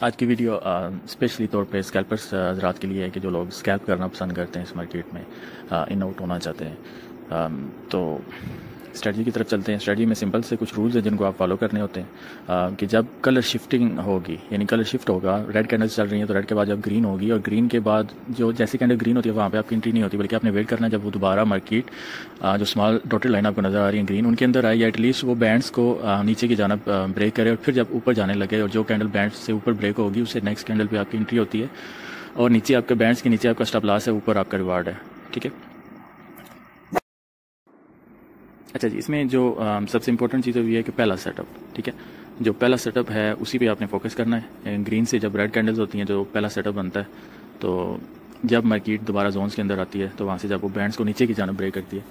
आज की video specially तौर पे स्कैल्पर्स हज़रात के लिए है कि जो लोग स्कैल्प करना पसंद करते हैं इस मार्केट में, इन आउट होना चाहते हैं। तो स्ट्रेटजी की तरफ चलते हैं। स्ट्रेटजी में सिंपल से कुछ रूल्स हैं जिनको आप फॉलो करने होते हैं कि जब कलर शिफ्टिंग होगी, यानी कलर शिफ्ट होगा, रेड कैंडल्स चल रही हैं तो रेड के बाद जब ग्रीन होगी, और ग्रीन के बाद जो जैसी कैंडल ग्रीन होती है वहाँ पे आपकी एंट्री नहीं होती, बल्कि आपने वेट करना है जब वो दोबारा मार्केट जो स्मॉल डॉटेड लाइन आपको नज़र आ रही है ग्रीन, उनके अंदर आई, या एटलीस्ट वो बैंड्स को नीचे की जानब ब्रेक करे और फिर जब ऊपर जाने लगे और जो कैंडल बैंड से ऊपर ब्रेक होगी उससे नेक्स्ट कैंडल पर आपकी एंट्री होती है, और नीचे आपके बैंड्स के नीचे आपका स्टॉप लॉस है, ऊपर आपका रिवार्ड है। ठीक है। अच्छा जी, इसमें जो सबसे इंपॉर्टेंट चीज़ है कि पहला सेटअप। ठीक है, जो पहला सेटअप है उसी पे आपने फोकस करना है। ग्रीन से जब रेड कैंडल्स होती हैं जो पहला सेटअप बनता है, तो जब मार्केट दोबारा जोन्स के अंदर आती है तो वहाँ से जब वो बैंड्स को नीचे की जानब ब्रेक करती है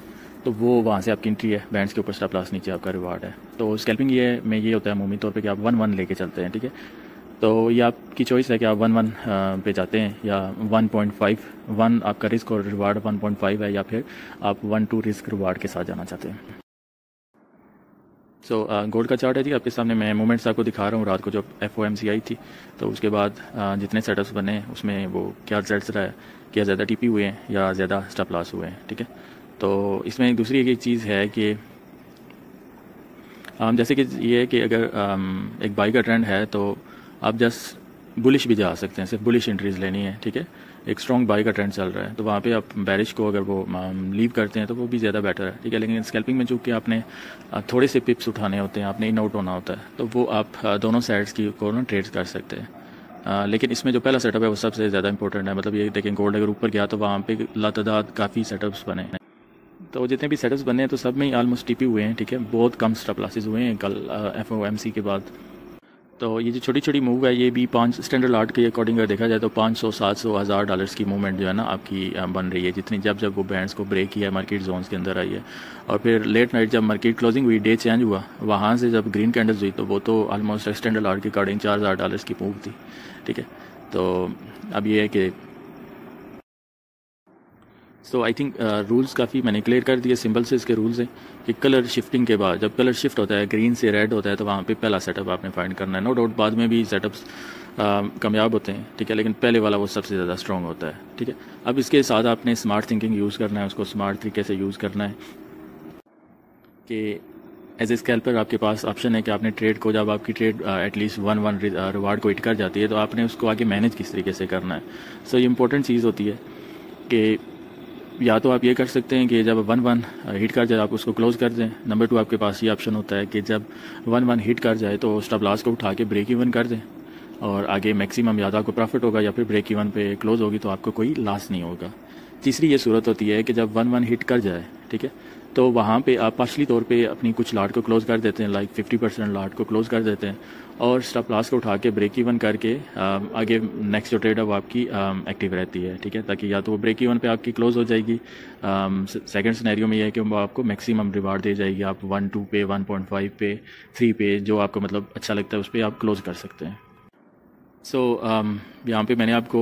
तो वो वहाँ से आपकी एंट्री है, बैंड्स के ऊपर स्टॉप लॉस, नीचे आपका रिवार्ड है। तो स्कैल्पिंग ये होता है अमूमी तौर पर कि आप 1-1 लेके चलते हैं। ठीक है, तो ये आपकी चॉइस है कि आप 1-1 पे जाते हैं या 1.5, 1 आपका रिस्क और रिवार्ड 1.5 है, या फिर आप 1-2 रिस्क रिवार्ड के साथ जाना चाहते हैं। गोल्ड का चार्ट है जी आपके सामने। मैं मूवमेंट्स आपको दिखा रहा हूँ रात को जब FOMC आई थी, तो उसके बाद जितने सेटअप्स बने उसमें वो क्या रिजल्ट्स रहा है, क्या ज़्यादा टीपी हुए हैं या ज़्यादा स्टॉप लॉस हुए हैं। ठीक है, तो इसमें एक दूसरी एक चीज़ है कि जैसे कि ये है कि अगर एक बाई का ट्रेंड है तो आप जस्ट बुलिश भी जा सकते हैं, सिर्फ बुलिश एंट्रीज लेनी है। ठीक है, एक स्ट्रॉन्ग बाई का ट्रेंड चल रहा है तो वहाँ पे आप बैरिश को अगर वो लीव करते हैं तो वो भी ज़्यादा बेटर है। ठीक है, लेकिन स्कैल्पिंग में चूँकि आपने थोड़े से पिप्स उठाने होते हैं, आपने इन आउट होना होता है, तो वो आप दोनों साइड्स की को ना ट्रेड्स कर सकते हैं। लेकिन इसमें जो पहला सेटअप है वो सबसे ज़्यादा इंपॉर्टेंट है। मतलब ये देखें, गोल्ड अगर ऊपर गया तो वहाँ पे लातादाद काफ़ी सेटअप्स बने हैं, तो जितने भी सेटअप्स बने हैं तो सब में ऑलमोस्ट टीपी हुए हैं। ठीक है, बहुत कम स्टॉप लॉसेस हुए हैं कल FOMC के बाद। तो ये जो छोटी छोटी मूव है ये भी 5 स्टैंडर्ड आर्ट के अकॉर्डिंग अगर देखा जाए तो 500, 700, $1000 की मूवमेंट जो है ना आपकी बन रही है, जितनी जब वो बैंड्स को ब्रेक किया, मार्केट जोन्स के अंदर आई है। और फिर लेट नाइट जब मार्केट क्लोजिंग हुई, डे चेंज हुआ, वहाँ से जब ग्रीन कैंडल्स हुई तो वो तो ऑलमोस्ट स्टैंडर्ड आर्ट के अकॉर्डिंग $4000 की मूव थी। ठीक है, तो अब ये है कि आई थिंक रूल्स काफ़ी मैंने क्लियर कर दिए। सिंपल से इसके रूल्स हैं कि कलर शिफ्टिंग के बाद जब कलर शिफ्ट होता है, ग्रीन से रेड होता है, तो वहाँ पे पहला सेटअप आपने फाइंड करना है। नो डाउट बाद में भी सेटअप्स कामयाब होते हैं। ठीक है, लेकिन पहले वाला वो सबसे ज़्यादा स्ट्रॉन्ग होता है। ठीक है, अब इसके साथ आपने स्मार्ट थिंकिंग यूज़ करना है, उसको स्मार्ट तरीके से यूज़ करना है कि एज ए स्कैल्पर आपके पास ऑप्शन है कि आपने ट्रेड को, जब आपकी ट्रेड एटलीस्ट 1-1 रिवार्ड को हिट कर जाती है तो आपने उसको आगे मैनेज किस तरीके से करना है। ये इंपॉर्टेंट चीज़ होती है कि या तो आप ये कर सकते हैं कि जब 1-1 हिट कर जाए आप उसको क्लोज कर दें। नंबर 2 आपके पास ये ऑप्शन होता है कि जब 1-1 हिट कर जाए तो स्टॉप लॉस को उठा के ब्रेक इवन कर दें, और आगे मैक्सिमम या तो आपको प्रॉफिट होगा या फिर ब्रेक इवन पे क्लोज होगी तो आपको कोई लॉस नहीं होगा। तीसरी ये सूरत होती है कि जब 1-1 हिट कर जाए, ठीक है, तो वहाँ पे आप पार्शली तौर पे अपनी कुछ लाट को क्लोज कर देते हैं, लाइक 50% लाट को क्लोज कर देते हैं, और स्टॉप लॉस को उठा के ब्रेक इवन करके आगे नेक्स्ट जो ट्रेड है वो आपकी एक्टिव रहती है। ठीक है, ताकि या तो वो ब्रेक इवन पे आपकी क्लोज हो जाएगी। सेकंड सिनेरियो में ये है कि वो आपको मैक्सिमम रिवार्ड दे जाएगी। आप 1-2 पे, 1.5 पे, 3 पे, जो आपको मतलब अच्छा लगता है उस पर आप क्लोज कर सकते हैं। यहाँ पे मैंने आपको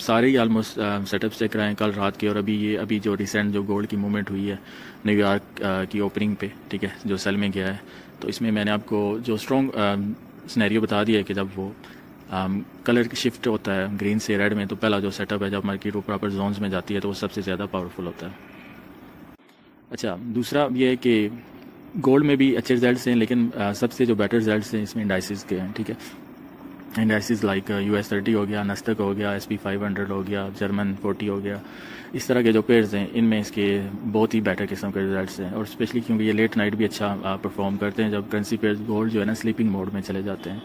सारे ही ऑलमोस्ट सेटअप्स चेक कराए हैं कल रात के, और अभी जो रिसेंट जो गोल्ड की मूवमेंट हुई है न्यूयॉर्क की ओपनिंग पे, ठीक है, जो सेल में गया है, तो इसमें मैंने आपको जो स्ट्रॉन्ग सिनेरियो बता दिया है कि जब वो कलर शिफ्ट होता है ग्रीन से रेड में, तो पहला जो सेटअप है जब मार्केट वो प्रॉपर जोन्स में जाती है तो वो सबसे ज़्यादा पावरफुल होता है। अच्छा, दूसरा ये है कि गोल्ड में भी अच्छे रिजल्ट्स हैं, लेकिन सबसे जो बेटर रिजल्ट्स हैं इसमें इंडाइसिस के हैं। ठीक है, इंडाइसिस लाइक US30 हो गया, नस्टक हो गया, SP 500 हो गया, जर्मन 40 हो गया, इस तरह के जो पेयर्स हैं इनमें इसके बहुत ही बेटर किस्म के रिजल्ट्स हैं। और स्पेशली क्योंकि ये लेट नाइट भी अच्छा परफॉर्म करते हैं जब करेंसी पेयर्स गोल्ड जो है ना स्लीपिंग मोड में चले जाते हैं।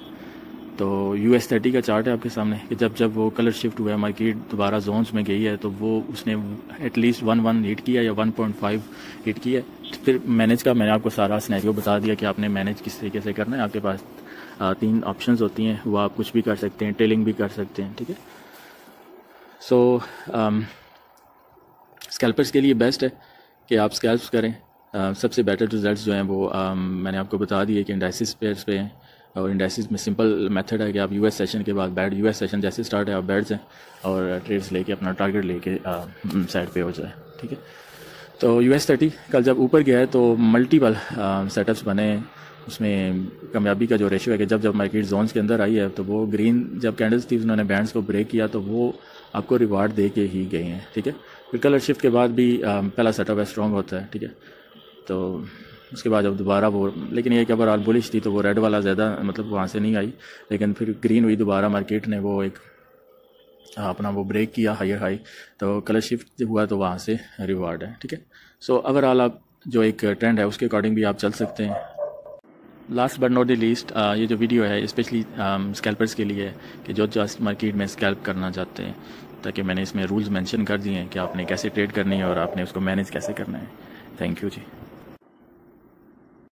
तो US30 का चार्ट है आपके सामने कि जब वो कलर शिफ्ट हुआ है, मार्केट दोबारा जोन्स में गई है, तो वो उसने एटलीस्ट 1-1 हिट किया या 1.5 हिट किया। फिर मैनेज का मैंने आपको सारा सिनेरियो बता दिया कि आपने मैनेज किस तरीके से करना है। आपके पास 3 ऑप्शंस होती हैं, वो आप कुछ भी कर सकते हैं, टेलिंग भी कर सकते हैं। ठीक है, स्कैल्पर्स के लिए बेस्ट है कि आप स्कैल्प्स करें। सबसे बेटर रिजल्ट्स जो हैं वो मैंने आपको बता दिए कि इंडाइसिस पेयर्स पे हैं, और इंडाइसिस में सिंपल मेथड है कि आप US सेशन के बाद बैड, US सेशन जैसे स्टार्ट है आप बैठ जाएँ और ट्रेड्स लेके अपना टारगेट लेके साइड पे हो जाए। ठीक है, तो US30 कल जब ऊपर गया है तो मल्टीपल सेटअप्स बने, उसमें कामयाबी का जो रेशियो है कि जब जब मार्केट जोन्स के अंदर आई है तो वो ग्रीन जब कैंडल्स थी उन्होंने बैंड्स को ब्रेक किया तो वो आपको रिवार्ड दे के ही गए हैं, ठीक है। फिर कलर शिफ्ट के बाद भी पहला सेटअप है स्ट्रॉन्ग होता है, ठीक है। तो उसके बाद जब दोबारा वो, लेकिन ये कि ओवरऑल बुलिश थी तो वो रेड वाला ज़्यादा मतलब वहाँ से नहीं आई, लेकिन फिर ग्रीन हुई दोबारा मार्केट ने वो एक अपना वो ब्रेक किया हायर हाई, तो कलर शिफ्ट जब हुआ तो वहाँ से रिवार्ड है, ठीक है। सो ओवरऑल आप जो एक ट्रेंड है उसके अकॉर्डिंग भी आप चल सकते हैं। Last but not the least, ये जो वीडियो है स्पेशली स्कैल्पर्स के लिए है कि जो जस्ट मार्केट में स्कैल्प करना चाहते हैं, ताकि मैंने इसमें रूल्स मेंशन कर दिए हैं कि आपने कैसे ट्रेड करनी है और आपने उसको मैनेज कैसे करना है। Thank you ji.